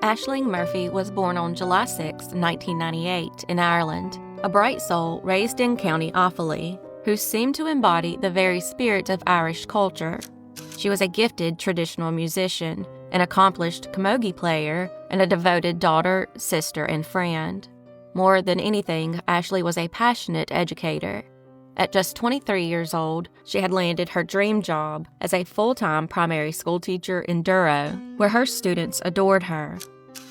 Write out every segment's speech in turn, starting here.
Ashling Murphy was born on July 6, 1998, in Ireland, a bright soul raised in County Offaly, who seemed to embody the very spirit of Irish culture. She was a gifted traditional musician, an accomplished camogie player, and a devoted daughter, sister, and friend. More than anything, Ashley was a passionate educator. At just 23 years old, she had landed her dream job as a full-time primary school teacher in Duro, where her students adored her.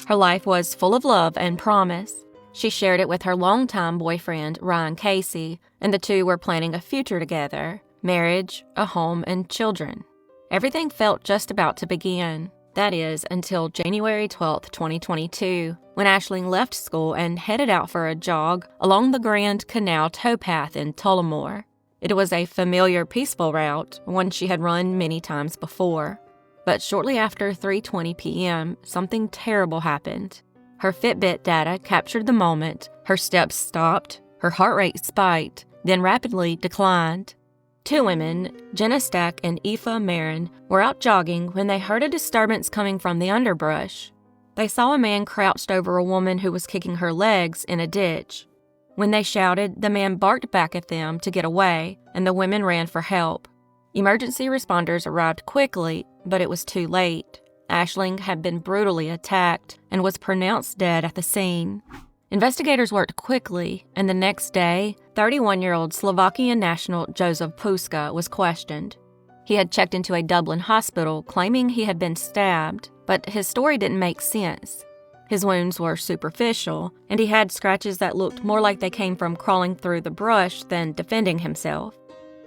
Her life was full of love and promise. She shared it with her longtime boyfriend, Ryan Casey, and the two were planning a future together, marriage, a home, and children. Everything felt just about to begin. That is, until January 12, 2022, when Ashling left school and headed out for a jog along the Grand Canal towpath in Tullamore. It was a familiar, peaceful route, one she had run many times before. But shortly after 3:20 p.m., something terrible happened. Her Fitbit data captured the moment. Her steps stopped, her heart rate spiked, then rapidly declined. Two women, Jenna Stack and Aoife Marin, were out jogging when they heard a disturbance coming from the underbrush. They saw a man crouched over a woman who was kicking her legs in a ditch. When they shouted, the man barked back at them to get away, and the women ran for help. Emergency responders arrived quickly, but it was too late. Ashling had been brutally attacked and was pronounced dead at the scene. Investigators worked quickly, and the next day, 31-year-old Slovakian national Jozef Puska was questioned. He had checked into a Dublin hospital claiming he had been stabbed, but his story didn't make sense. His wounds were superficial, and he had scratches that looked more like they came from crawling through the brush than defending himself.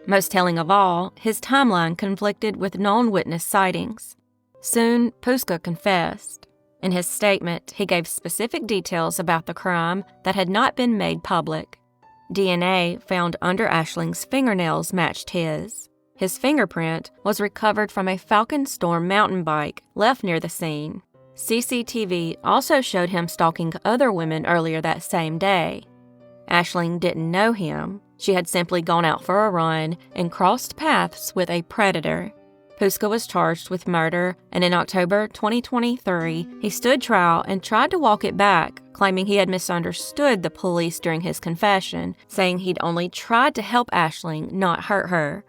Most telling of all, his timeline conflicted with known witness sightings. Soon, Puska confessed. In his statement, he gave specific details about the crime that had not been made public. DNA found under Ashling's fingernails matched his. His fingerprint was recovered from a Falcon Storm mountain bike left near the scene. CCTV also showed him stalking other women earlier that same day. Ashling didn't know him. She had simply gone out for a run and crossed paths with a predator. Puska was charged with murder, and in October 2023, he stood trial and tried to walk it back, claiming he had misunderstood the police during his confession, saying he'd only tried to help Ashling, not hurt her.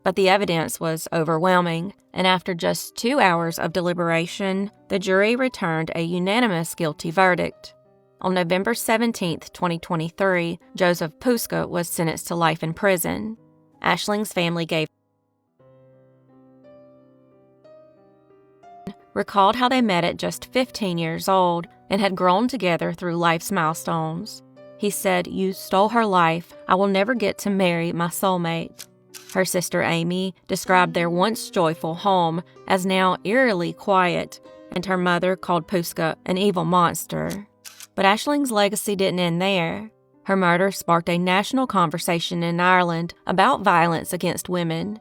But the evidence was overwhelming, and after just 2 hours of deliberation, the jury returned a unanimous guilty verdict. On November 17, 2023, Jozef Puska was sentenced to life in prison. Ashling's family recalled how they met at just 15 years old and had grown together through life's milestones. He said, "You stole her life. I will never get to marry my soulmate." Her sister Amy described their once joyful home as now eerily quiet, and her mother called Puska an evil monster. But Ashling's legacy didn't end there. Her murder sparked a national conversation in Ireland about violence against women.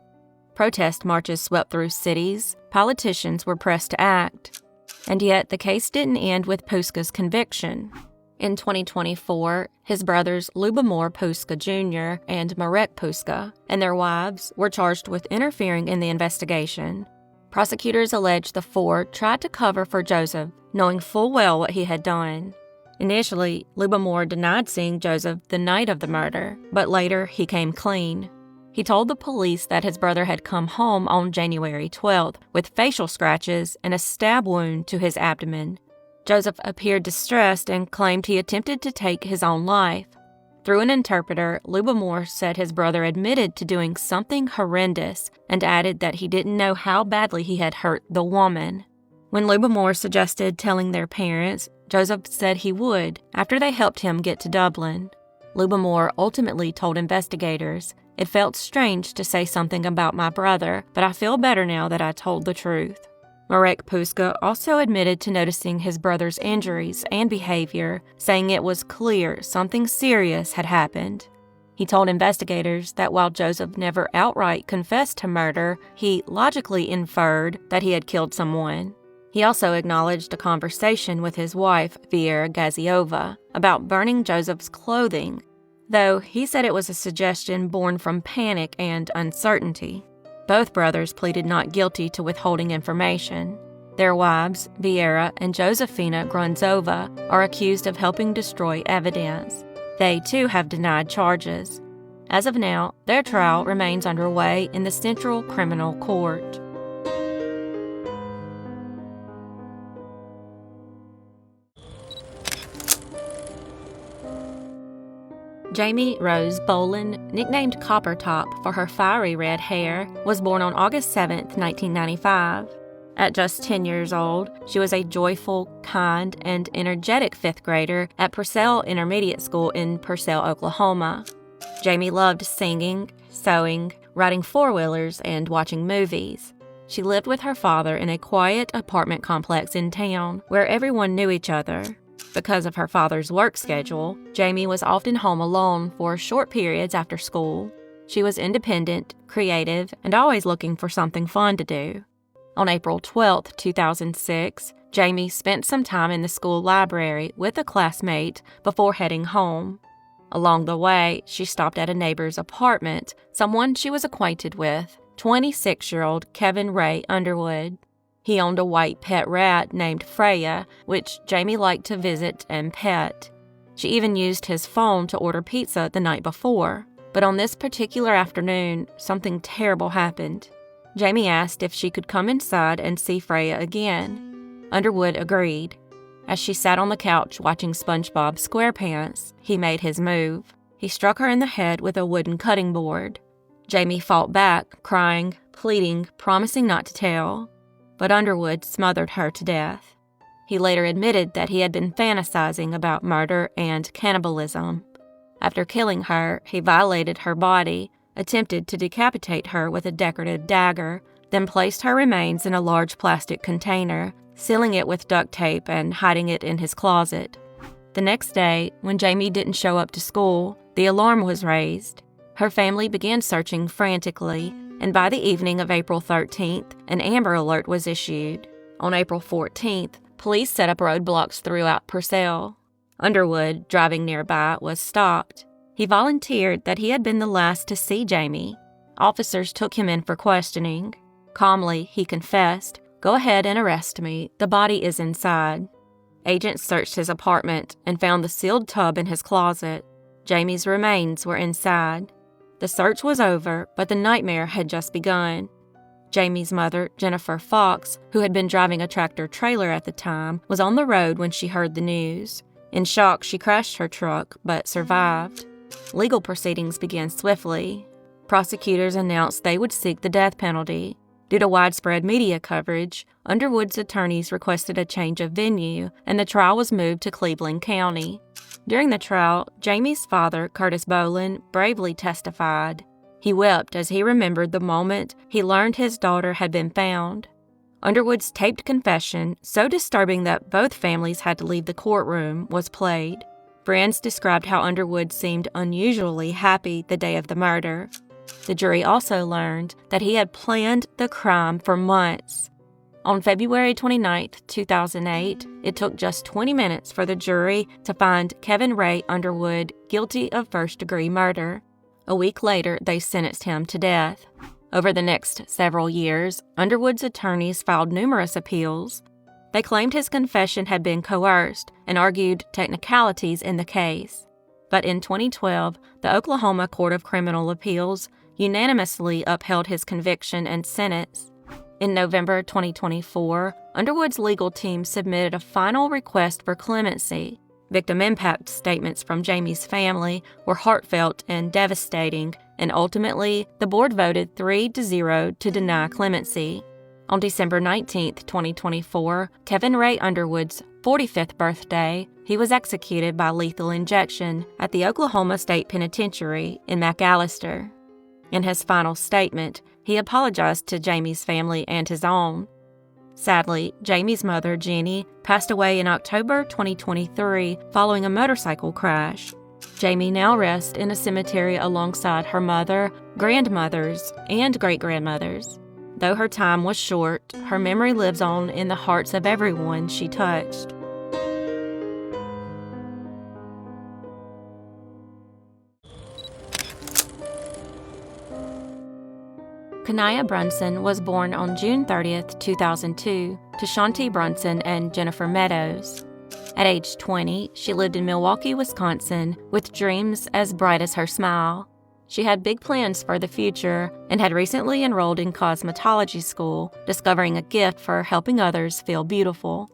Protest marches swept through cities. Politicians were pressed to act. And yet, the case didn't end with Puska's conviction. In 2024, his brothers Tullamore Puska Jr. and Marek Puska and their wives were charged with interfering in the investigation. Prosecutors alleged the four tried to cover for Jozef, knowing full well what he had done. Initially, Tullamore denied seeing Jozef the night of the murder, but later he came clean. He told the police that his brother had come home on January 12th with facial scratches and a stab wound to his abdomen. Jozef appeared distressed and claimed he attempted to take his own life. Through an interpreter, Tullamore said his brother admitted to doing something horrendous and added that he didn't know how badly he had hurt the woman. When Tullamore suggested telling their parents, Jozef said he would after they helped him get to Dublin. Tullamore ultimately told investigators, "It felt strange to say something about my brother, but I feel better now that I told the truth." Marek Puska also admitted to noticing his brother's injuries and behavior, saying it was clear something serious had happened. He told investigators that while Jozef never outright confessed to murder, he logically inferred that he had killed someone. He also acknowledged a conversation with his wife, Vera Gaziova, about burning Jozef's clothing, though he said it was a suggestion born from panic and uncertainty. Both brothers pleaded not guilty to withholding information. Their wives, Viera and Josefina Grunzova, are accused of helping destroy evidence. They, too, have denied charges. As of now, their trial remains underway in the Central Criminal Court. Jamie Rose Bolin, nicknamed Copper Top for her fiery red hair, was born on August 7, 1995. At just 10 years old, she was a joyful, kind, and energetic fifth grader at Purcell Intermediate School in Purcell, Oklahoma. Jamie loved singing, sewing, riding four-wheelers, and watching movies. She lived with her father in a quiet apartment complex in town where everyone knew each other. Because of her father's work schedule, Jamie was often home alone for short periods after school. She was independent, creative, and always looking for something fun to do. On April 12, 2006, Jamie spent some time in the school library with a classmate before heading home. Along the way, she stopped at a neighbor's apartment, someone she was acquainted with, 26-year-old Kevin Ray Underwood. He owned a white pet rat named Freya, which Jamie liked to visit and pet. She even used his phone to order pizza the night before. But on this particular afternoon, something terrible happened. Jamie asked if she could come inside and see Freya again. Underwood agreed. As she sat on the couch watching SpongeBob SquarePants, he made his move. He struck her in the head with a wooden cutting board. Jamie fought back, crying, pleading, promising not to tell. But Underwood smothered her to death. He later admitted that he had been fantasizing about murder and cannibalism. After killing her, he violated her body, attempted to decapitate her with a decorative dagger, then placed her remains in a large plastic container, sealing it with duct tape and hiding it in his closet. The next day, when Jamie didn't show up to school, the alarm was raised. Her family began searching frantically, and by the evening of April 13th, an Amber Alert was issued. On April 14th, police set up roadblocks throughout Purcell. Underwood, driving nearby, was stopped. He volunteered that he had been the last to see Jamie. Officers took him in for questioning. Calmly, he confessed, "Go ahead and arrest me. The body is inside." Agents searched his apartment and found the sealed tub in his closet. Jamie's remains were inside. The search was over, but the nightmare had just begun. Jamie's mother, Jennifer Fox, who had been driving a tractor-trailer at the time, was on the road when she heard the news. In shock, she crashed her truck, but survived. Legal proceedings began swiftly. Prosecutors announced they would seek the death penalty. Due to widespread media coverage, Underwood's attorneys requested a change of venue, and the trial was moved to Cleveland County. During the trial, Jamie's father, Curtis Bolin, bravely testified. He wept as he remembered the moment he learned his daughter had been found. Underwood's taped confession, so disturbing that both families had to leave the courtroom, was played. Friends described how Underwood seemed unusually happy the day of the murder. The jury also learned that he had planned the crime for months. On February 29, 2008, it took just 20 minutes for the jury to find Kevin Ray Underwood guilty of first-degree murder. A week later, they sentenced him to death. Over the next several years, Underwood's attorneys filed numerous appeals. They claimed his confession had been coerced and argued technicalities in the case. But in 2012, the Oklahoma Court of Criminal Appeals unanimously upheld his conviction and sentence. In November 2024, Underwood's legal team submitted a final request for clemency. Victim impact statements from Jamie's family were heartfelt and devastating, and ultimately, the board voted 3-0 to deny clemency. On December 19, 2024, Kevin Ray Underwood's 45th birthday, he was executed by lethal injection at the Oklahoma State Penitentiary in McAllister. In his final statement, he apologized to Jamie's family and his own. Sadly, Jamie's mother, Jenny, passed away in October 2023 following a motorcycle crash. Jamie now rests in a cemetery alongside her mother, grandmothers, and great-grandmothers. Though her time was short, her memory lives on in the hearts of everyone she touched. Kania Brunson was born on June 30, 2002, to Kania Brunson and Jennifer Meadows. At age 20, she lived in Milwaukee, Wisconsin, with dreams as bright as her smile. She had big plans for the future and had recently enrolled in cosmetology school, discovering a gift for helping others feel beautiful.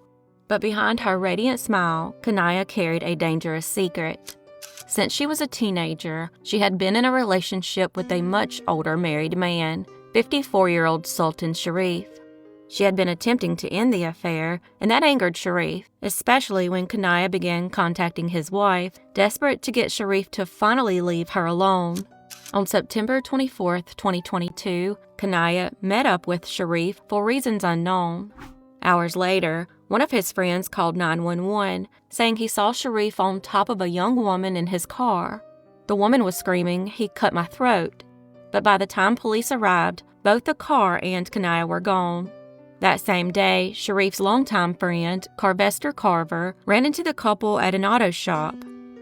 But behind her radiant smile, Kania carried a dangerous secret. Since she was a teenager, she had been in a relationship with a much older married man, 54-year-old Sultan Sharif. She had been attempting to end the affair, and that angered Sharif, especially when Kania began contacting his wife, desperate to get Sharif to finally leave her alone. On September 24, 2022, Kania met up with Sharif for reasons unknown. Hours later, one of his friends called 911, saying he saw Sharif on top of a young woman in his car. The woman was screaming, "He cut my throat." But by the time police arrived, both the car and Kania were gone. That same day, Sharif's longtime friend, Carvester Carver, ran into the couple at an auto shop.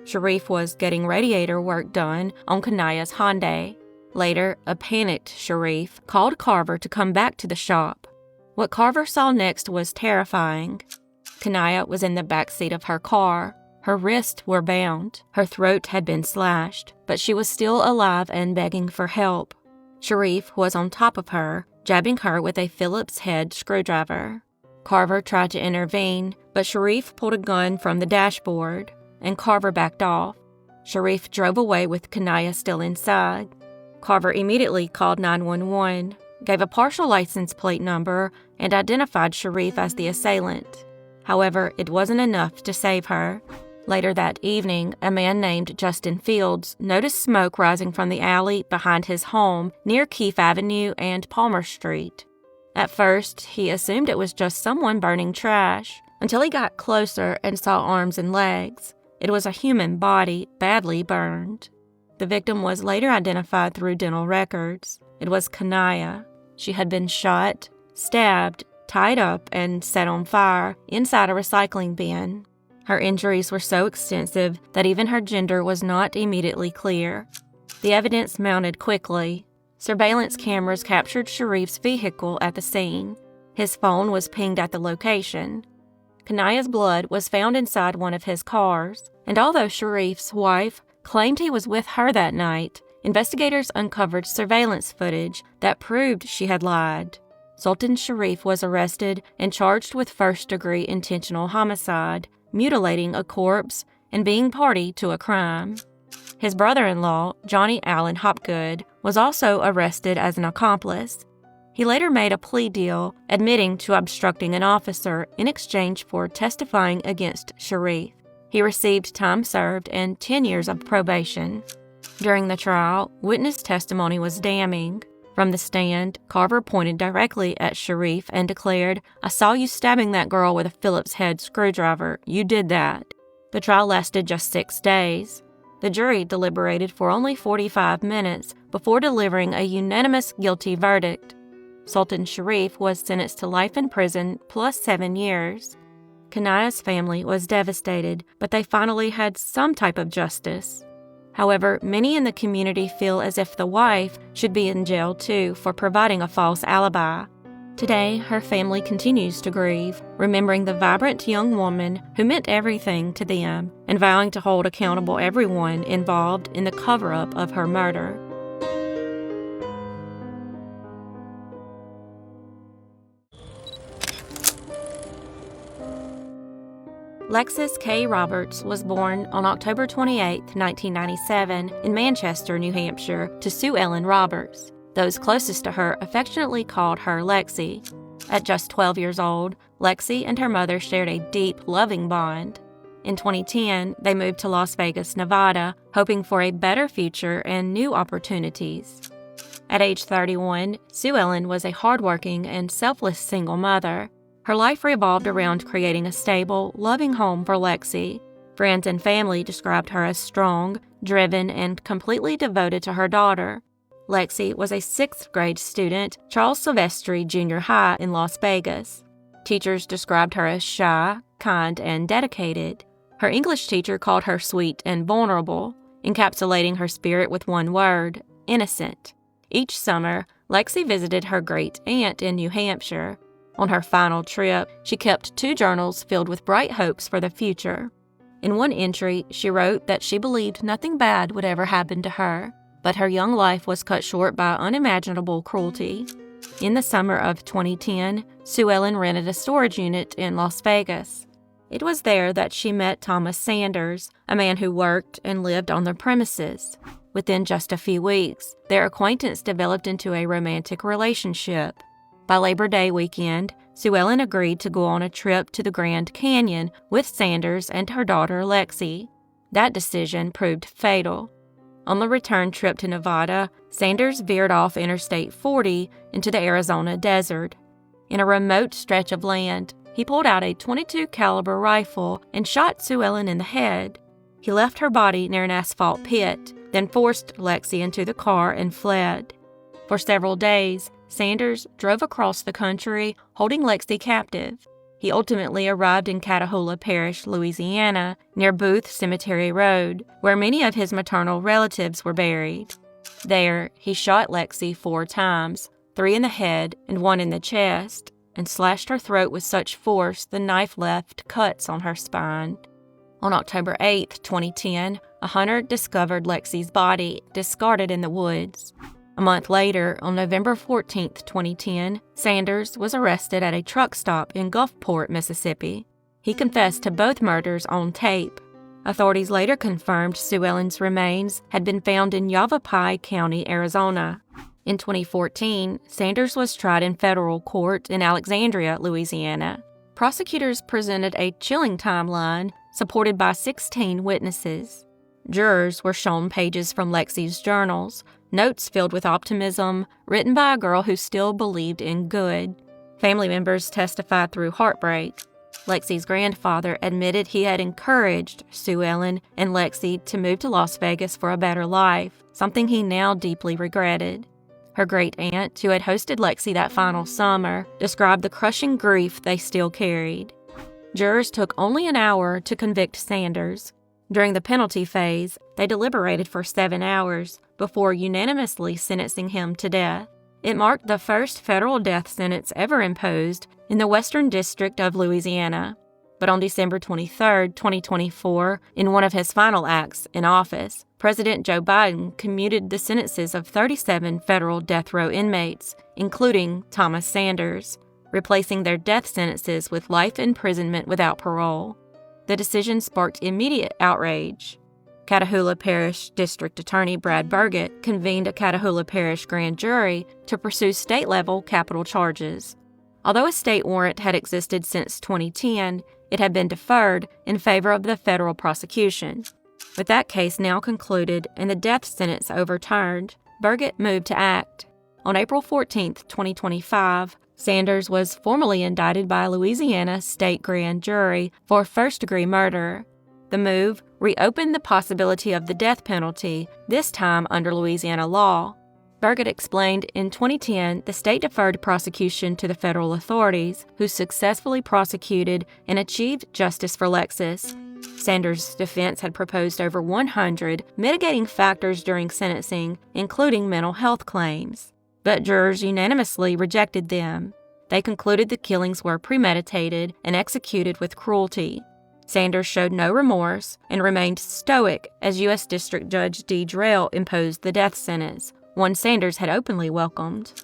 Sharif was getting radiator work done on Kania's Hyundai. Later, a panicked Sharif called Carver to come back to the shop. What Carver saw next was terrifying. Kania was in the back seat of her car. Her wrists were bound. Her throat had been slashed, but she was still alive and begging for help. Sharif was on top of her, jabbing her with a Phillips head screwdriver. Carver tried to intervene, but Sharif pulled a gun from the dashboard, and Carver backed off. Sharif drove away with Kania still inside. Carver immediately called 911, gave a partial license plate number, and identified Sharif as the assailant. However, it wasn't enough to save her. Later that evening, a man named Justin Fields noticed smoke rising from the alley behind his home near Keefe Avenue and Palmer Street. At first, he assumed it was just someone burning trash, until he got closer and saw arms and legs. It was a human body, badly burned. The victim was later identified through dental records. It was Kania. She had been shot, stabbed, tied up, and set on fire inside a recycling bin. Her injuries were so extensive that even her gender was not immediately clear. The evidence mounted quickly. Surveillance cameras captured Sharif's vehicle at the scene. His phone was pinged at the location. Kania's blood was found inside one of his cars, and although Sharif's wife claimed he was with her that night, investigators uncovered surveillance footage that proved she had lied. Sultan Sharif was arrested and charged with first-degree intentional homicide, mutilating a corpse, and being party to a crime. His brother-in-law, Johnny Allen Hopgood, was also arrested as an accomplice. He later made a plea deal, admitting to obstructing an officer in exchange for testifying against Sharif. He received time served and 10 years of probation. During the trial, witness testimony was damning. From the stand, Carver pointed directly at Sharif and declared, "I saw you stabbing that girl with a Phillips head screwdriver. You did that." The trial lasted just 6 days. The jury deliberated for only 45 minutes before delivering a unanimous guilty verdict. Sultan Sharif was sentenced to life in prison plus 7 years. Kania's family was devastated, but they finally had some type of justice. However, many in the community feel as if the wife should be in jail too for providing a false alibi. Today, her family continues to grieve, remembering the vibrant young woman who meant everything to them and vowing to hold accountable everyone involved in the cover-up of her murder. Lexis Kaye Roberts was born on October 28, 1997, in Manchester, New Hampshire, to Sue Ellen Roberts. Those closest to her affectionately called her Lexi. At just 12 years old, Lexi and her mother shared a deep, loving bond. In 2010, they moved to Las Vegas, Nevada, hoping for a better future and new opportunities. At age 31, Sue Ellen was a hardworking and selfless single mother. Her life revolved around creating a stable, loving home for Lexi. Friends and family described her as strong, driven, and completely devoted to her daughter. Lexi was a 6th grade student, Charles Silvestri Junior High in Las Vegas. Teachers described her as shy, kind, and dedicated. Her English teacher called her sweet and vulnerable, encapsulating her spirit with one word: innocent. Each summer, Lexi visited her great aunt in New Hampshire. On her final trip, she kept 2 journals filled with bright hopes for the future. In one entry, she wrote that she believed nothing bad would ever happen to her, but her young life was cut short by unimaginable cruelty. In the summer of 2010, Sue Ellen rented a storage unit in Las Vegas. It was there that she met Thomas Sanders, a man who worked and lived on the premises. Within just a few weeks, their acquaintance developed into a romantic relationship. By Labor Day weekend, Sue Ellen agreed to go on a trip to the Grand Canyon with Sanders and her daughter Lexi. That decision proved fatal. On the return trip to Nevada, Sanders veered off Interstate 40 into the Arizona desert. In a remote stretch of land, he pulled out a .22 caliber rifle and shot Sue Ellen in the head. He left her body near an asphalt pit, then forced Lexi into the car and fled. For several days, Sanders drove across the country, holding Lexi captive. He ultimately arrived in Catahoula Parish, Louisiana, near Booth Cemetery Road, where many of his maternal relatives were buried. There, he shot Lexi 4 times, 3 in the head and 1 in the chest, and slashed her throat with such force the knife left cuts on her spine. On October 8, 2010, a hunter discovered Lexi's body discarded in the woods. A month later, on November 14, 2010, Sanders was arrested at a truck stop in Gulfport, Mississippi. He confessed to both murders on tape. Authorities later confirmed Sue Ellen's remains had been found in Yavapai County, Arizona. In 2014, Sanders was tried in federal court in Alexandria, Louisiana. Prosecutors presented a chilling timeline supported by 16 witnesses. Jurors were shown pages from Lexi's journals, notes filled with optimism, written by a girl who still believed in good. Family members testified through heartbreak. Lexi's grandfather admitted he had encouraged Sue Ellen and Lexi to move to Las Vegas for a better life, something he now deeply regretted. Her great-aunt, who had hosted Lexi that final summer, described the crushing grief they still carried. Jurors took only an hour to convict Sanders. During the penalty phase, they deliberated for 7 hours before unanimously sentencing him to death. It marked the first federal death sentence ever imposed in the Western District of Louisiana. But on December 23, 2024, in one of his final acts in office, President Joe Biden commuted the sentences of 37 federal death row inmates, including Thomas Sanders, replacing their death sentences with life imprisonment without parole. The decision sparked immediate outrage. Catahoula Parish District Attorney Brad Burgett convened a Catahoula Parish grand jury to pursue state-level capital charges. Although a state warrant had existed since 2010, it had been deferred in favor of the federal prosecution. With that case now concluded and the death sentence overturned, Burgett moved to act. On April 14, 2025, Sanders was formally indicted by a Louisiana state grand jury for first-degree murder. The move reopened the possibility of the death penalty, this time under Louisiana law. Burgett explained in 2010 the state deferred prosecution to the federal authorities, who successfully prosecuted and achieved justice for Lexis. Sanders' defense had proposed over 100 mitigating factors during sentencing, including mental health claims. But jurors unanimously rejected them. They concluded the killings were premeditated and executed with cruelty. Sanders showed no remorse and remained stoic as U.S. District Judge Dee Drell imposed the death sentence, one Sanders had openly welcomed.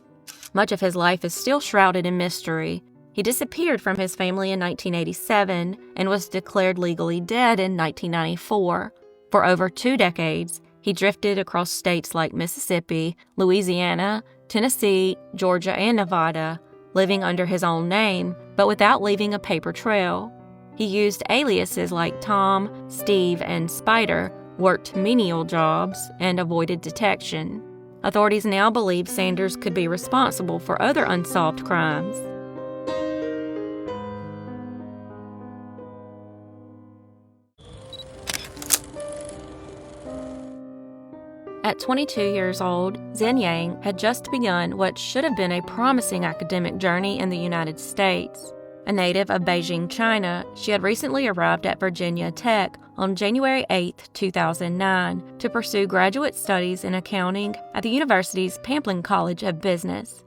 Much of his life is still shrouded in mystery. He disappeared from his family in 1987 and was declared legally dead in 1994. For over 2 decades, he drifted across states like Mississippi, Louisiana, Tennessee, Georgia, and Nevada, living under his own name, but without leaving a paper trail. He used aliases like Tom, Steve, and Spider, worked menial jobs, and avoided detection. Authorities now believe Sanders could be responsible for other unsolved crimes. At 22 years old, Xin Yang had just begun what should have been a promising academic journey in the United States. A native of Beijing, China, she had recently arrived at Virginia Tech on January 8, 2009, to pursue graduate studies in accounting at the university's Pamplin College of Business.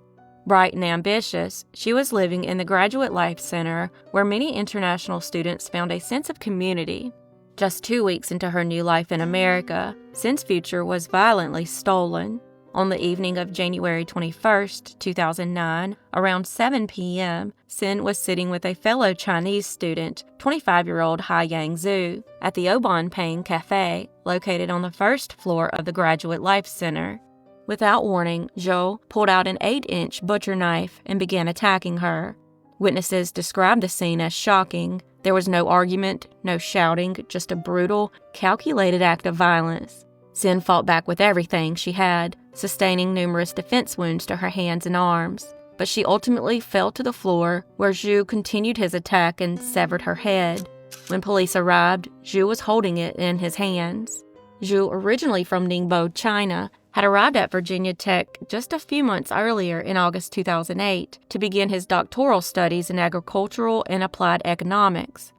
Bright and ambitious, she was living in the Graduate Life Center, where many international students found a sense of community. Just 2 weeks into her new life in America, Xin's future was violently stolen. On the evening of January 21, 2009, around 7 p.m., Xin was sitting with a fellow Chinese student, 25-year-old Yang Zhu, at the Pang café, located on the first floor of the Graduate Life Center. Without warning, Zhou pulled out an 8-inch butcher knife and began attacking her. Witnesses described the scene as shocking. There was no argument, no shouting, just a brutal, calculated act of violence. Xin fought back with everything she had, sustaining numerous defense wounds to her hands and arms. But she ultimately fell to the floor, where Zhu continued his attack and severed her head. When police arrived, Zhu was holding it in his hands. Zhu, originally from Ningbo, China, had arrived at Virginia Tech just a few months earlier in August 2008 to begin his doctoral studies in agricultural and applied economics.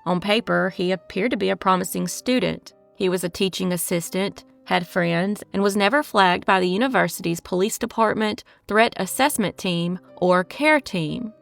On paper, he appeared to be a promising student. He was a teaching assistant, had friends, and was never flagged by the university's police department, threat assessment team, or care team.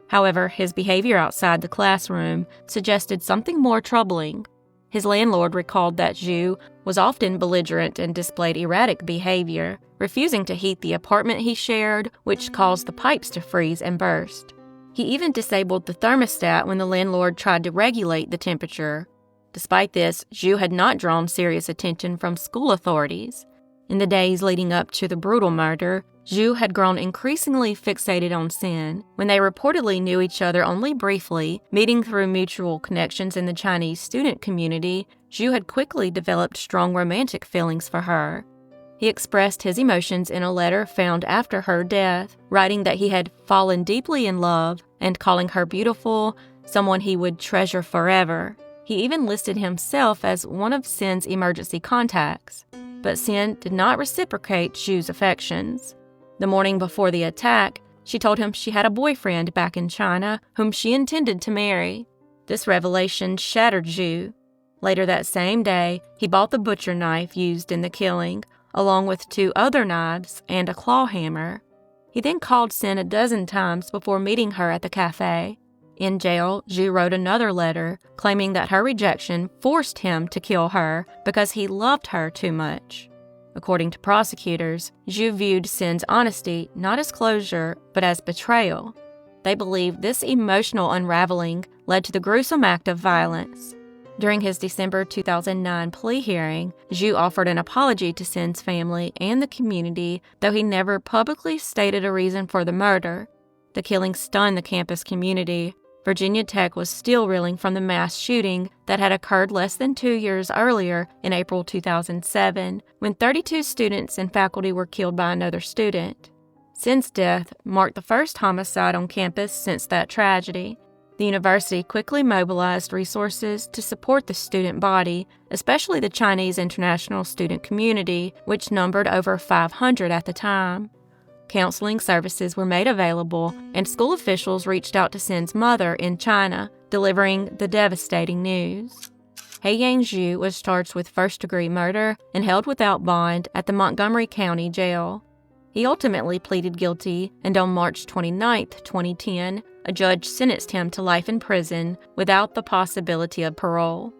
However, his behavior outside the classroom suggested something more troubling. His landlord recalled that Zhu was often belligerent and displayed erratic behavior, refusing to heat the apartment he shared, which caused the pipes to freeze and burst. He even disabled the thermostat when the landlord tried to regulate the temperature. Despite this, Zhu had not drawn serious attention from school authorities. In the days leading up to the brutal murder, Zhu had grown increasingly fixated on Xin. When they reportedly knew each other only briefly, meeting through mutual connections in the Chinese student community, Zhu had quickly developed strong romantic feelings for her. He expressed his emotions in a letter found after her death, writing that he had fallen deeply in love and calling her beautiful, someone he would treasure forever. He even listed himself as one of Xin's emergency contacts. But Xin did not reciprocate Zhu's affections. The morning before the attack, she told him she had a boyfriend back in China whom she intended to marry. This revelation shattered Zhu. Later that same day, he bought the butcher knife used in the killing, along with 2 other knives and a claw hammer. He then called Xin a dozen times before meeting her at the café. In jail, Zhu wrote another letter, claiming that her rejection forced him to kill her because he loved her too much. According to prosecutors, Zhu viewed Xin's honesty not as closure, but as betrayal. They believe this emotional unraveling led to the gruesome act of violence. During his December 2009 plea hearing, Zhu offered an apology to Xin's family and the community, though he never publicly stated a reason for the murder. The killing stunned the campus community. Virginia Tech was still reeling from the mass shooting that had occurred less than 2 years earlier in April 2007, when 32 students and faculty were killed by another student. Xin's death marked the first homicide on campus since that tragedy. The university quickly mobilized resources to support the student body, especially the Chinese international student community, which numbered over 500 at the time. Counseling services were made available, and school officials reached out to Xin's mother in China, delivering the devastating news. Yang Zhu was charged with first-degree murder and held without bond at the Montgomery County Jail. He ultimately pleaded guilty, and on March 29, 2010, a judge sentenced him to life in prison without the possibility of parole.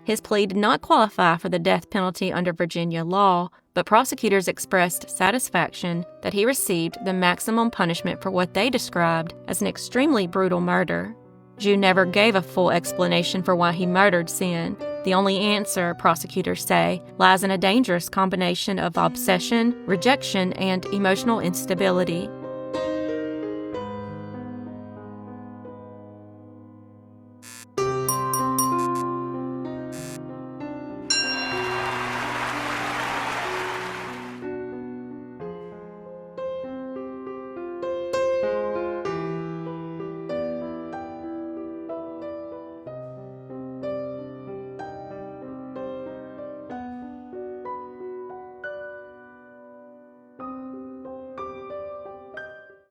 His plea did not qualify for the death penalty under Virginia law, but prosecutors expressed satisfaction that he received the maximum punishment for what they described as an extremely brutal murder. Zhu never gave a full explanation for why he murdered Xin. The only answer, prosecutors say, lies in a dangerous combination of obsession, rejection, and emotional instability.